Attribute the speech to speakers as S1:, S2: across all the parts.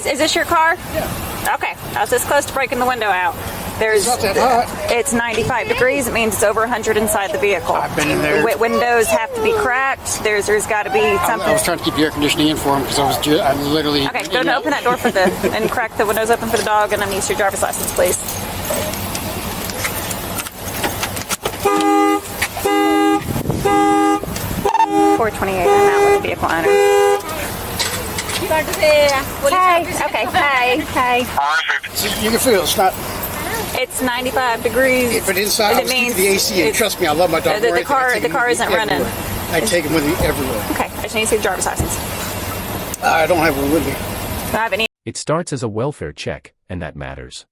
S1: Is this your car?
S2: Yeah.
S1: Okay. I was this close to breaking the window out.
S2: It's not that hot.
S1: It's 95 degrees. It means it's over 100 inside the vehicle.
S2: I've been in there.
S1: The windows have to be cracked. There's got to be something.
S2: I was trying to keep the air conditioning in for him because I literally.
S1: Okay, go and open that door for and crack the windows open for the dog, and then use your driver's license, please. $428. I'm out with the vehicle owner. Hi. Okay. Hi.
S2: You can feel it's not.
S1: It's 95 degrees.
S2: But inside, I was keeping the AC in. Trust me, I love my dog.
S1: The car isn't running.
S2: I take him with me everywhere.
S1: Okay, I just need to see the driver's license.
S2: I don't have one with me.
S1: I don't have any.
S3: It starts as a welfare check, and that matters.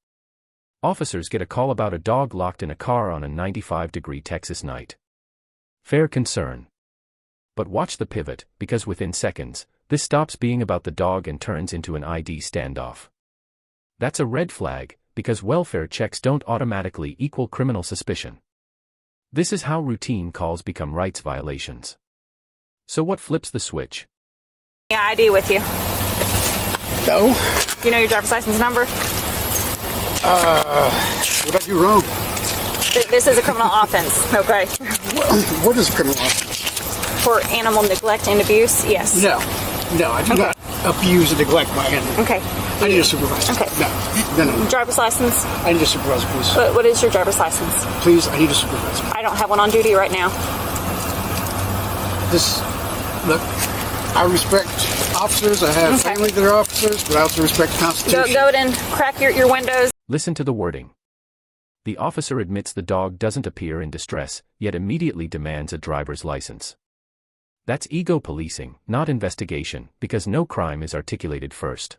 S3: Officers get a call about a dog locked in a car on a 95-degree Texas night. Fair concern. But watch the pivot, because within seconds, this stops being about the dog and turns into an ID standoff. That's a red flag, because welfare checks don't automatically equal criminal suspicion. This is how routine calls become rights violations. So what flips the switch?
S1: Yeah, ID with you.
S2: No.
S1: Do you know your driver's license number?
S2: What did I do wrong?
S1: This is a criminal offense, okay?
S2: What is a criminal offense?
S1: For animal neglect and abuse, yes.
S2: No, I do not abuse and neglect my animal.
S1: Okay.
S2: I need a supervisor.
S1: Okay.
S2: No.
S1: Driver's license?
S2: I need a supervisor, please.
S1: What is your driver's license?
S2: Please, I need a supervisor.
S1: I don't have one on duty right now.
S2: Look, I respect officers. I have family that are officers, but I also respect the Constitution.
S1: Go and crack your windows.
S3: Listen to the wording. The officer admits the dog doesn't appear in distress, yet immediately demands a driver's license. That's ego policing, not investigation, because no crime is articulated first.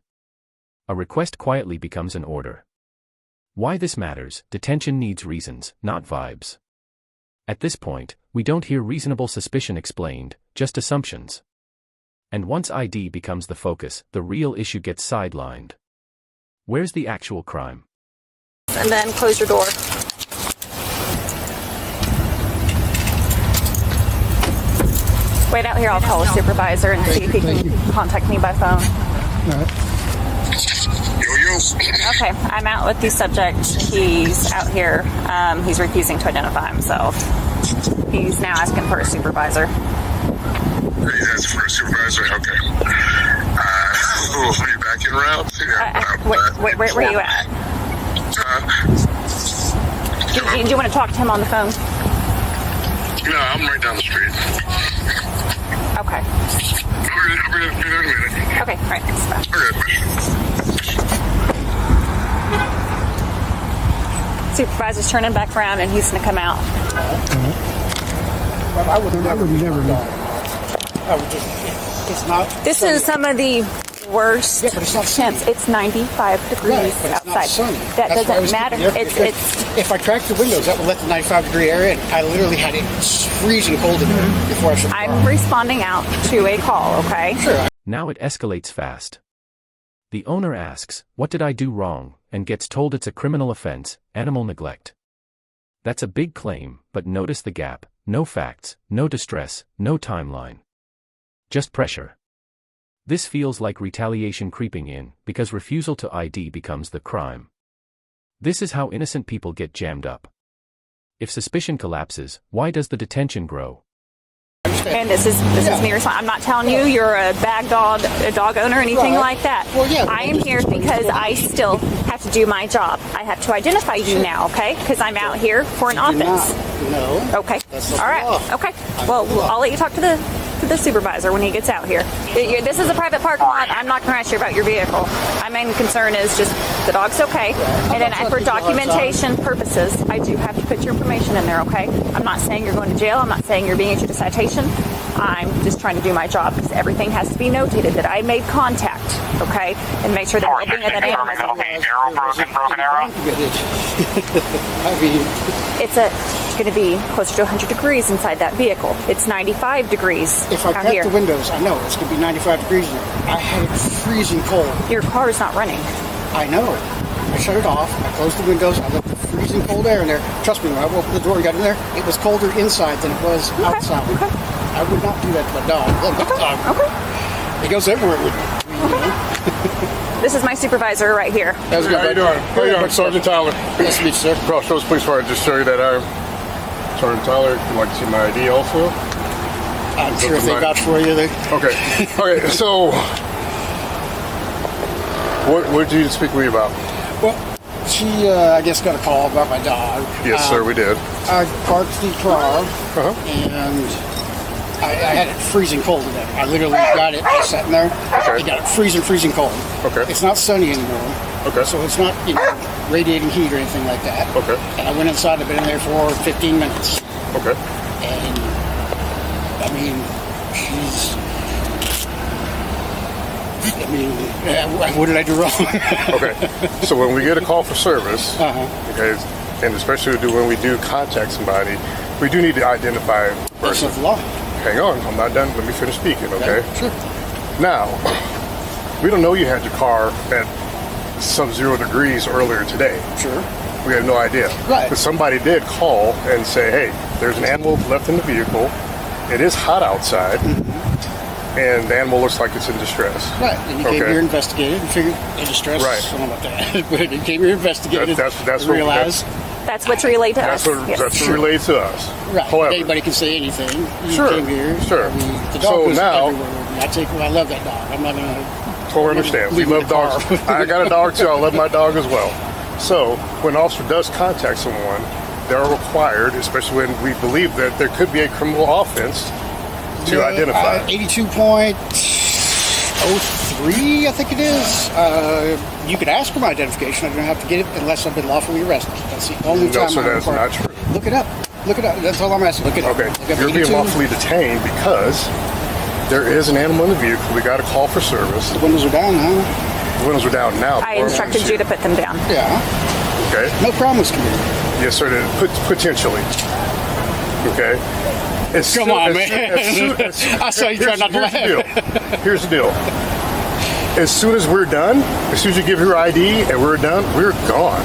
S3: A request quietly becomes an order. Why this matters: detention needs reasons, not vibes. At this point, we don't hear reasonable suspicion explained, just assumptions. And once ID becomes the focus, the real issue gets sidelined. Where's the actual crime?
S1: And then close your door. Wait out here, I'll call a supervisor and see if he can contact me by phone.
S2: All right.
S1: Okay, I'm out with the subject. He's out here. He's refusing to identify himself. He's now asking for a supervisor.
S4: He's asking for a supervisor? Okay. Are you back in route?
S1: Wait, where are you at? Do you want to talk to him on the phone?
S4: No, I'm right down the street.
S1: Okay.
S4: I'll be there in a minute.
S1: Okay, all right, thanks. Bye.
S4: Okay.
S1: Supervisor's turning back around and he's going to come out.
S2: I would never. I would just. It's not.
S1: This is some of the worst
S2: but it's not sunny.
S1: temps. It's 95 degrees
S2: Right, but it's
S1: outside.
S2: not sunny.
S1: That
S2: That's why I
S1: doesn't
S2: was
S1: matter.
S2: keeping the air conditioning.
S1: It's
S2: If I cracked the windows, that would let the 95-degree air in. I literally had it freezing cold in there before I shut the car.
S1: I'm responding out to a call, okay?
S2: Sure.
S3: Now it escalates fast. The owner asks, "What did I do wrong?" and gets told it's a criminal offense, animal neglect. That's a big claim, but notice the gap: no facts, no distress, no timeline. Just pressure. This feels like retaliation creeping in, because refusal to ID becomes the crime. This is how innocent people get jammed up. If suspicion collapses, why does the detention grow?
S1: And this is me responding. I'm not telling you you're a bad dog, a dog owner, or anything like that.
S2: Well, yeah,
S1: I am here because I still have to do my job. I have to identify you now, okay? Because I'm out here for an offense.
S2: No.
S1: Okay.
S2: That's not
S1: All
S2: the
S1: right.
S2: law.
S1: Okay. Well, I'll let you talk to the supervisor when he gets out here. This is a private parking lot. I'm not going to ask you about your vehicle. My main concern is just the dog's okay. And then for documentation purposes, I do have to put your information in there, okay? I'm not saying you're going to jail. I'm not saying you're being issued a citation. I'm just trying to do my job because everything has to be notated that I made contact, okay? And make sure that well-being of that animal is okay.
S4: Broken arrow.
S2: I mean,
S1: It's going to be closer to 100 degrees inside that vehicle. It's 95 degrees
S2: if I
S1: out
S2: crack
S1: here.
S2: the windows, I know it's going to be 95 degrees in there. I had it freezing cold.
S1: Your car is not running.
S2: I know. I shut it off. I closed the windows. I let the freezing cold air in there. Trust me, when I opened the door and got in there, it was colder inside than it was outside.
S1: Okay.
S2: I would not do that to my dog. Look,
S1: Okay.
S2: He goes everywhere with me.
S1: Okay. This is my supervisor right here.
S2: That was good.
S4: How you doing? How you doing? Sergeant Tyler.
S2: Nice to meet you, sir.
S4: Crossroads Police Department. Just show you that I'm Sergeant Tyler. If you'd like to see my ID also.
S2: I'm sure if they vouch for you, they...
S4: Okay. Okay, so what did you speak with me about?
S2: Well, she, I guess, got a call about my dog.
S4: Yes, sir, we did.
S2: I parked the car,
S4: Uh-huh.
S2: and I had it freezing cold today. I literally got it just sitting there.
S4: Okay.
S2: I got it freezing cold.
S4: Okay.
S2: It's not sunny anymore.
S4: Okay.
S2: So it's not, radiating heat or anything like that.
S4: Okay.
S2: And I went inside. I've been in there for 15 minutes.
S4: Okay.
S2: And, I mean, what did I do wrong?
S4: Okay. So when we get a call for service, okay, and especially when we do contact somebody, we do need to identify the
S2: That's
S4: person.
S2: the law.
S4: Hang on, I'm not done. Let me finish speaking, okay?
S2: Sure.
S4: Now, we don't know you had your car at sub-0 degrees earlier today.
S2: Sure.
S4: We had no idea.
S2: Right.
S4: But somebody did call and say, hey, there's an animal left in the vehicle. It is hot outside. And the animal looks like it's in distress.
S2: Right. And you came here, investigated, and figured in distress.
S4: Right.
S2: I don't know about that. But you came here, investigated,
S4: That's
S2: and realized.
S1: That's what's relayed to us.
S2: Yes.
S4: That's what relates to us.
S2: Right.
S4: However,
S2: Anybody can say anything. You
S4: Sure,
S2: came here.
S4: sure.
S2: I mean, the dog
S4: So
S2: was
S4: now-
S2: everywhere with me. I love that dog. I'm not going to...
S4: totally understand. We
S2: leave
S4: love
S2: the car.
S4: dogs. I got a dog too. I love my dog as well. So when an officer does contact someone, they are required, especially when we believe that there could be a criminal offense, to identify.
S2: 82.03, I think it is. You could ask for my identification. I don't have to get it unless I've been lawfully arrested. That's the only
S4: No,
S2: time
S4: sir,
S2: I'm
S4: that's
S2: required.
S4: not true.
S2: Look it up. Look it up. That's all I'm asking. Look it up.
S4: Okay,
S2: Look up
S4: you're being
S2: 82.
S4: lawfully detained because there is an animal in the vehicle. We got a call for service.
S2: The windows are down, huh?
S4: The windows are down now.
S1: I instructed you to put them down.
S2: Yeah.
S4: Okay.
S2: No problem was committed.
S4: Yes, sir. Potentially. Okay.
S2: Come on, man. I saw you trying not to laugh.
S4: Here's the deal. As soon as we're done, as soon as you give your ID and we're done, we're gone.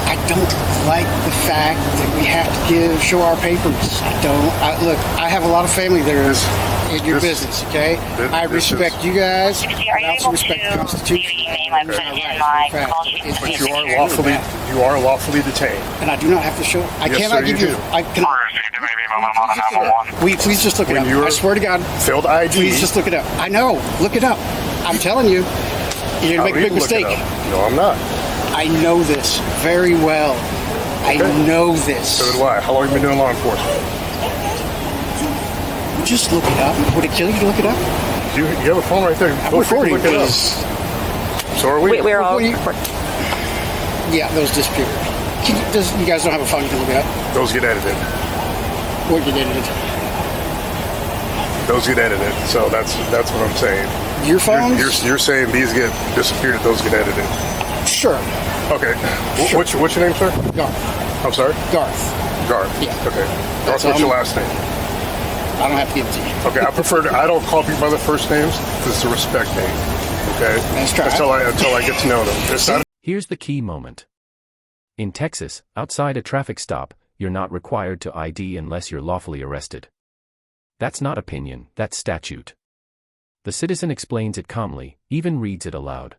S2: I don't like the fact that we have to show our papers. Look, I have a lot of family there in your business, okay? I respect you guys. I also respect the Constitution.
S4: But you are lawfully detained.
S2: And I do not have to show. I
S4: Yes,
S2: cannot
S4: sir,
S2: give
S4: you
S2: you.
S4: do.
S2: Will you please just look it up?
S4: When you were
S2: I swear to God.
S4: Filled ID.
S2: Please just look it up. I know. Look it up. I'm telling you. You're going to make a big mistake.
S4: No, I'm not.
S2: I know this very well. I know this.
S4: So did I. How long have you been doing law enforcement?
S2: Just look it up. Would it kill you to look it up?
S4: You have a phone right there.
S2: I'm recording.
S4: Look it up. So are we.
S1: We're all
S2: What do you-
S1: recording.
S2: Yeah, those disappeared. You guys don't have a phone you can look it up?
S4: Those get edited.
S2: What you did it?
S4: Those get edited. So that's what I'm saying.
S2: Your phones?
S4: You're saying these get disappeared. Those get edited.
S2: Sure.
S4: Okay.
S2: Sure.
S4: What's your name, sir?
S2: Garth.
S4: I'm sorry.
S2: Garth.
S4: Garth.
S2: Yeah.
S4: Okay.
S2: That's
S4: Garth, what's your
S2: all.
S4: last name?
S2: I don't have to give it to you.
S4: Okay. I don't call people by their first names because it's a respect name. Okay.
S2: Let's try it.
S4: Until I get to know them. It's not.
S3: Here's the key moment. In Texas, outside a traffic stop, you're not required to ID unless you're lawfully arrested. That's not opinion, that's statute. The citizen explains it calmly, even reads it aloud.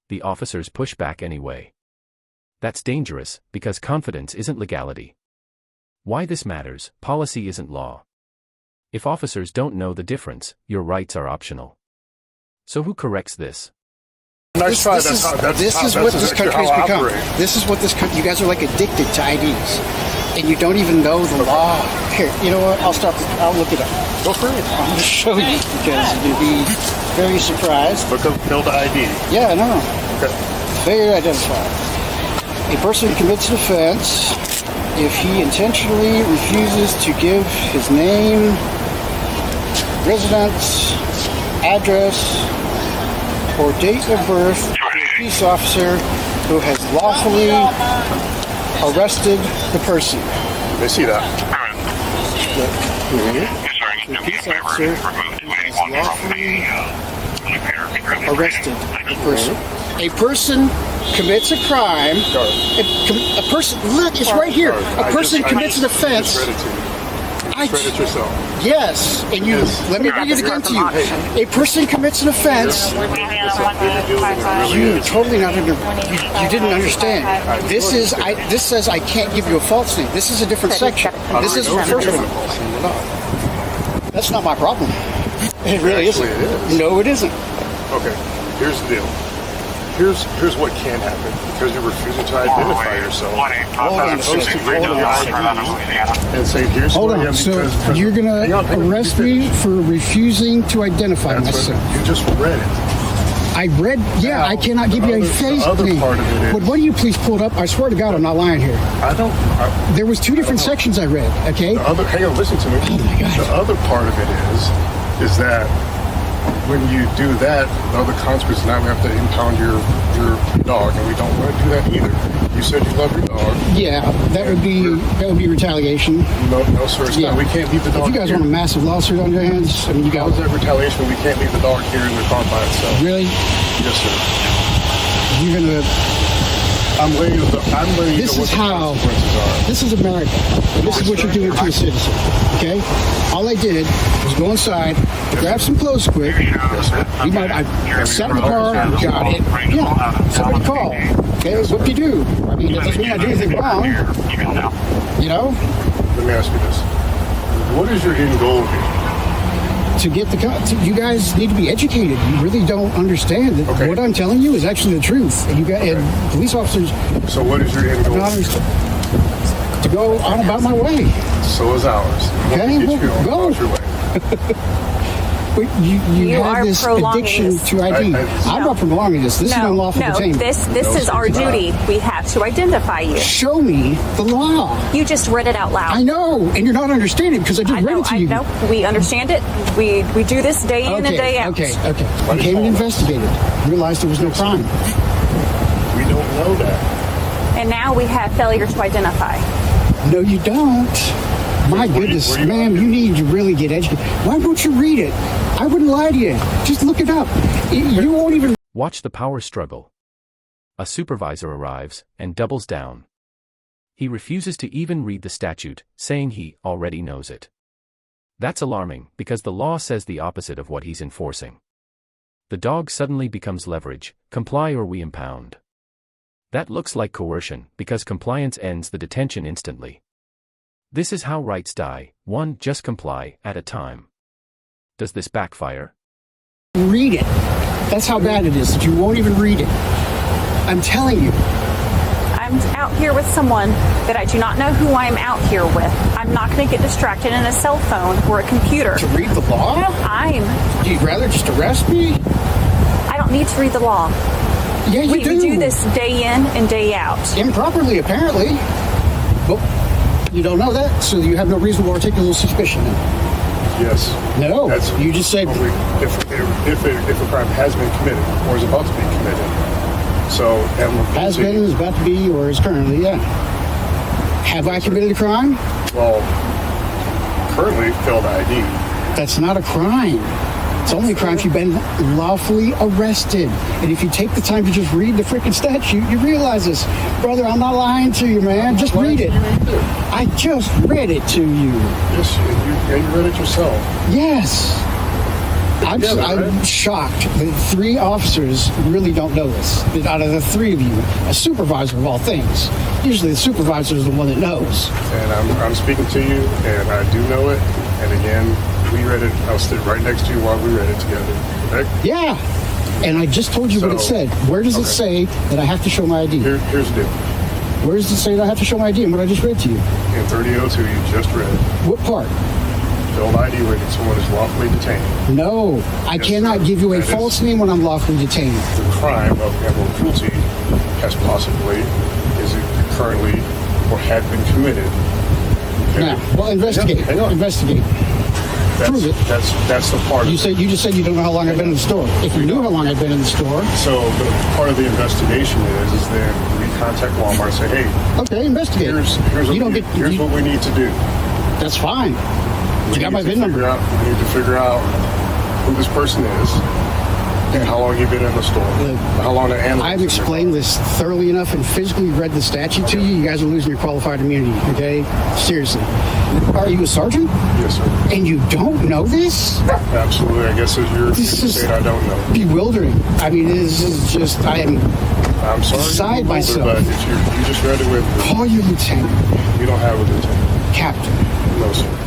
S3: The officers push back anyway. That's dangerous, because confidence isn't legality. Why this matters: policy isn't law. If officers don't know the difference, your rights are optional. So who corrects this?
S2: This is what this country's become. This is what this country. You guys are like addicted to IDs, and you don't even know the law. Here, you know what? I'll stop. I'll look it up.
S4: Go for it.
S2: I'm going to show you because you'll be very surprised.
S4: Look up Build ID.
S2: Yeah, I know.
S4: Okay.
S2: Failure to identify. A person commits an offense if he intentionally refuses to give his name, residence, address, or date of birth to a police officer who has lawfully arrested the person.
S4: They see that.
S2: The police officer who has lawfully arrested the person. A person commits a crime. A person, look, it's right here. A person commits an offense.
S4: discredit yourself.
S2: Yes, and you let me bring it again to you. A person commits an offense. You totally not under, you didn't understand. This is this says I can't give you a false name. This is a different section. This is the first one. That's not my problem. It really isn't.
S4: It is.
S2: No, it isn't.
S4: Okay, here's the deal. Here's what can happen because you're refusing to identify yourself.
S2: I'm
S4: supposed to go to your ID and say, here's
S2: Hold
S4: who I am
S2: on. So
S4: because
S2: you're gonna
S4: hang on,
S2: arrest me for refusing to identify
S4: That's
S2: myself?
S4: what, you just read it.
S2: I read. Yeah, I cannot give you a face name.
S4: Part of it is,
S2: But why don't you please pull it up? I swear to God, I'm not lying here. There was two different sections I read. Okay.
S4: Hang on, listen to me.
S2: Oh my God.
S4: The other part of it is that when you do that, the other consequence is now we have to impound your dog, and we don't want to do that either. You said you love your dog.
S2: Yeah, that would be retaliation.
S4: No, sir, it's not. We can't leave the dog.
S2: If you guys
S4: here.
S2: want a massive lawsuit on your hands, I mean, you
S4: How
S2: got
S4: is that retaliation when we can't leave the dog here in the car by itself?
S2: really.
S4: Yes, sir.
S2: You're gonna.
S4: I'm letting you know what the consequences are.
S2: This is America. This is what you're doing to a citizen. Okay? All I did was go inside, grab some clothes quick.
S4: Yes, sir.
S2: I sat in the car, got it. Yeah. Somebody call. Okay, what do you do? I mean, that doesn't mean I do anything wrong. You know?
S4: Let me ask you this. What is your end goal here?
S2: To get you guys need to be educated. You really don't understand that
S4: Okay.
S2: what I'm telling you is actually the truth. And you got and police officers
S4: So what is your end goal?
S2: not understand. To go on about my way.
S4: So is ours.
S2: Okay,
S4: Get you
S2: well, go.
S4: on your way.
S2: But you
S1: are
S2: have this
S1: prolonging
S2: addiction
S1: this.
S2: to ID. I'm not prolonging this. This is
S1: No,
S2: unlawful
S1: no,
S2: detainment.
S1: this
S4: No,
S1: is our
S4: it's not.
S1: duty. We have to identify you.
S2: Show me the law.
S1: You just read it out loud.
S2: I know, and you're not understanding because I just read it to you.
S1: I know. We understand it. We do this day in and day out.
S2: Okay. You came and investigated. Realized there was no crime.
S4: We don't know that.
S1: And now we have failure to identify.
S2: No, you don't. My goodness,
S4: were you-
S2: ma'am, you need to really get educated. Why won't you read it? I wouldn't lie to you. Just look it up. You won't even.
S3: Watch the power struggle. A supervisor arrives and doubles down. He refuses to even read the statute, saying he already knows it. That's alarming because the law says the opposite of what he's enforcing. The dog suddenly becomes leverage, comply or we impound. That looks like coercion because compliance ends the detention instantly. This is how rights die, one just comply at a time. Does this backfire?
S2: Read it. That's how bad it is that you won't even read it. I'm telling you.
S1: I'm out here with someone that I do not know who I'm out here with. I'm not going to get distracted in a cell phone or a computer.
S2: To read the law?
S1: Do
S2: You'd rather just arrest me?
S1: I don't need to read the law.
S2: Yeah, you
S1: We
S2: do.
S1: do this day in and day out.
S2: Improperly, apparently. Well, you don't know that, so you have no reasonable articulable suspicion.
S4: Yes.
S2: No, you just said.
S4: If a crime has been committed or is about to be committed. So,
S2: Has been, is about to be, or is currently, yeah. Have I committed a crime?
S4: Well, currently failed ID.
S2: That's not a crime. It's only a crime if you've been lawfully arrested. And if you take the time to just read the freaking statute, you realize this. Brother, I'm not lying to you, man. Just read it. I just read it to you.
S4: Yes, you read it yourself.
S2: Yes. I'm shocked that 3 officers really don't know this. That out of the 3 of you, a supervisor of all things. Usually the supervisor is the one that knows.
S4: And I'm speaking to you, and I do know it. And again, we read it. I was sitting right next to you while we read it together. Okay?
S2: Yeah. And I just told you what it said. Where does it say that I have to show my ID?
S4: Here's the deal.
S2: Where does it say that I have to show my ID and what I just read to you?
S4: In 3002, you just read it.
S2: What part?
S4: Failed ID when someone is lawfully detained.
S2: No, I cannot give you a false name when I'm lawfully detained.
S4: The crime of animal cruelty has possibly, is it currently, or had been committed. Okay?
S2: Now, well, investigate.
S4: Hang on.
S2: Investigate. Prove it.
S4: That's the part.
S2: You just said you don't know how long I've been in the store. If you knew how long I've been in the store.
S4: So the part of the investigation is then we contact Walmart and say, hey,
S2: okay, investigate.
S4: Here's what we need to do.
S2: That's fine. You got my VIN number.
S4: We need to figure out who this person is. And how long you been in the store? How long the animal?
S2: I've explained this thoroughly enough and physically read the statute to you. You guys are losing your qualified immunity, okay? Seriously. Are you a sergeant?
S4: Yes, sir.
S2: And you don't know this?
S4: Absolutely. I guess as you're saying, I don't know.
S2: Bewildering. I mean, this is just,
S4: I'm sorry.
S2: Beside myself.
S4: But if you just read it with me.
S2: Call your lieutenant.
S4: You don't have a lieutenant.
S2: Captain.
S4: No, sir.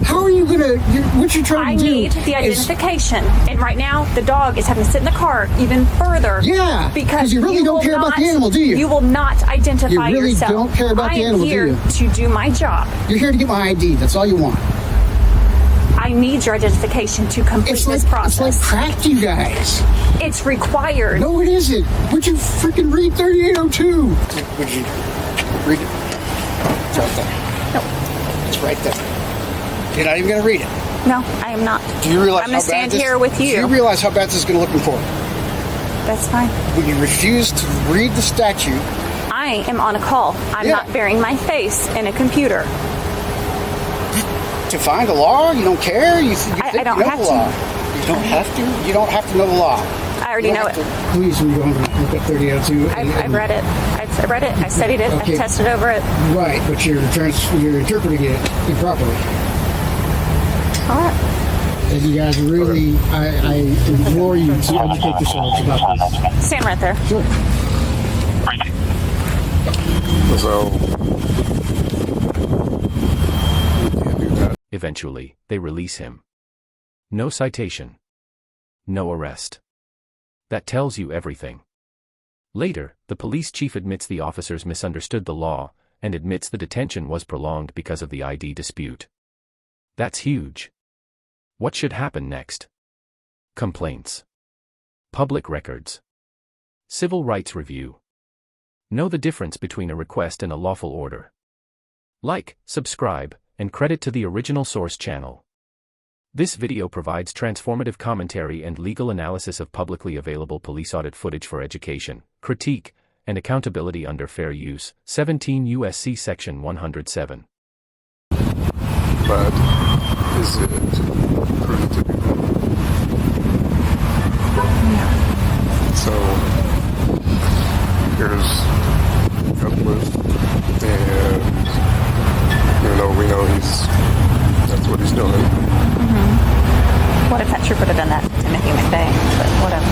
S2: How are you gonna? What you're trying to do?
S1: I need the identification, and right now the dog is having to sit in the car even further.
S2: Yeah,
S1: because
S2: you really don't care about the animal, do you?
S1: You will not identify yourself.
S2: You really don't care about the animal, do you?
S1: I am here to do my job.
S2: You're here to get my ID. That's all you want.
S1: I need your identification to complete this process.
S2: It's like crack, you guys.
S1: It's required.
S2: No, it isn't. Would you freaking read 3802? Would you read it? It's right there.
S1: No.
S2: It's right there. You're not even going to read it.
S1: No, I am not.
S2: Do you realize
S1: I'm going to stand here with you.
S2: Do you realize how bad this is going to look in court?
S1: That's fine.
S2: When you refuse to read the statute.
S1: I am on a call. I'm not burying my face in a computer.
S2: To find the law? You don't care? You
S1: I don't have
S2: the
S1: to.
S2: law. You don't have to? You don't have to know the law.
S1: I already know it.
S2: Please, when you go home, look up 3002.
S1: I've read it. I've read it. I studied it.
S2: Okay.
S1: I've tested over it.
S2: Right, but you're interpreting it improperly.
S1: All right.
S2: And you guys really, I implore you to educate yourselves about this.
S1: Stand right there.
S2: Sure.
S4: So, you can't do that.
S3: Eventually, they release him. No citation. No arrest. That tells you everything. Later, the police chief admits the officers misunderstood the law, and admits the detention was prolonged because of the ID dispute. That's huge. What should happen next? Complaints. Public records. Civil rights review. Know the difference between a request and a lawful order. Like, subscribe, and credit to the original source channel. This video provides transformative commentary and legal analysis of publicly available police audit footage for education, critique, and accountability under fair use, 17 U.S.C. Section 107.
S4: But is it proven to be wrong? So here's Cutlass, and even though we know that's what he's doing.
S1: Mm-hmm. What if that trooper would have done that in a human being? But whatever.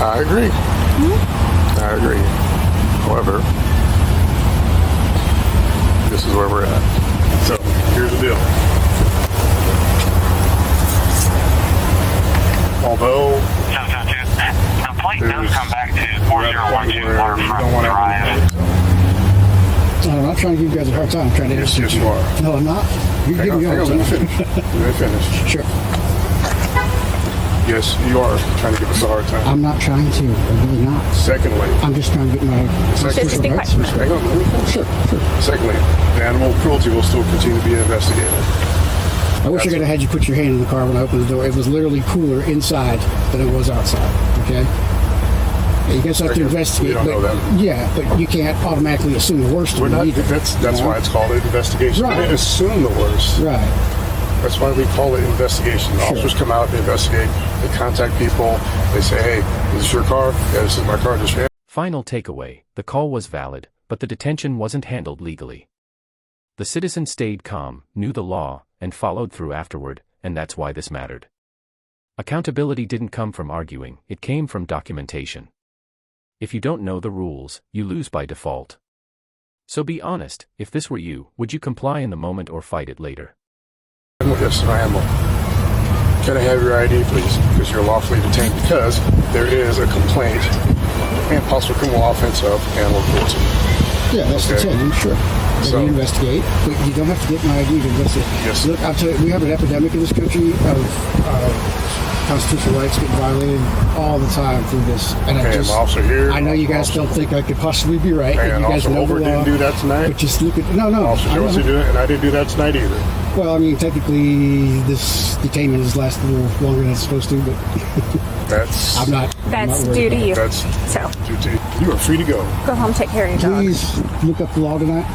S4: I agree. Mm-hmm. I agree. However, this is where we're at. So, here's the deal. Although
S5: the plate does come back to 4012 Waterfront Drive.
S2: I'm not trying to give you guys a hard time. I'm trying to answer
S4: Yes, you are.
S2: No, I'm not. You're giving me a hard
S4: Let me
S2: time.
S4: finish. Let me finish.
S2: Sure.
S4: Yes, you are trying to give us a hard time.
S2: I'm not trying to. I'm really not.
S4: Secondly,
S2: I'm just trying to get my
S1: Just be quiet.
S4: hang on, let me finish.
S2: Sure.
S4: Secondly, the animal cruelty will still continue to be investigated.
S2: I wish I could have had you put your hand in the car when I opened the door. It was literally cooler inside than it was outside. Okay? Yeah, you guys have to investigate.
S4: We don't know that.
S2: Yeah, but you can't automatically assume the worst.
S4: We're not.
S2: either,
S4: That's why it's called an investigation.
S2: Right.
S4: We didn't assume the worst.
S2: Right.
S4: That's why we call it investigation. The officers come out, they investigate, they contact people, they say, hey, is this your car? Yeah, this is my car. Just
S3: Final takeaway, the call was valid, but the detention wasn't handled legally. The citizen stayed calm, knew the law, and followed through afterward, and that's why this mattered. Accountability didn't come from arguing, it came from documentation. If you don't know the rules, you lose by default. So be honest, if this were you, would you comply in the moment or fight it later?
S4: Yes, I am. Can I have your ID, please? Because you're lawfully detained because there is a complaint and possible criminal offense of animal cruelty.
S2: Yeah, that's the thing, sure.
S4: So-
S2: You investigate, but you don't have to get my ID to investigate.
S4: Yes.
S2: Look, I'll tell you, we have an epidemic in this country of constitutional rights getting violated all the time through this. And
S4: And officer here.
S2: I know you guys
S4: officer-
S2: don't think I could possibly be right.
S4: And
S2: you guys
S4: Officer
S2: know the
S4: Over
S2: law.
S4: didn't do that tonight.
S2: But just look at, no.
S4: Officer
S2: I
S4: Jones
S2: know.
S4: didn't do it, and I didn't do that tonight either.
S2: Well, I mean, technically, this detainment has lasted a little longer than it's supposed to, but
S4: That's
S2: I'm not.
S1: That's
S2: worried
S1: due to
S2: about it.
S1: you.
S4: That's
S1: So
S4: duty. You are free to go.
S1: go home, take care of your dog.
S2: Please look up the law tonight.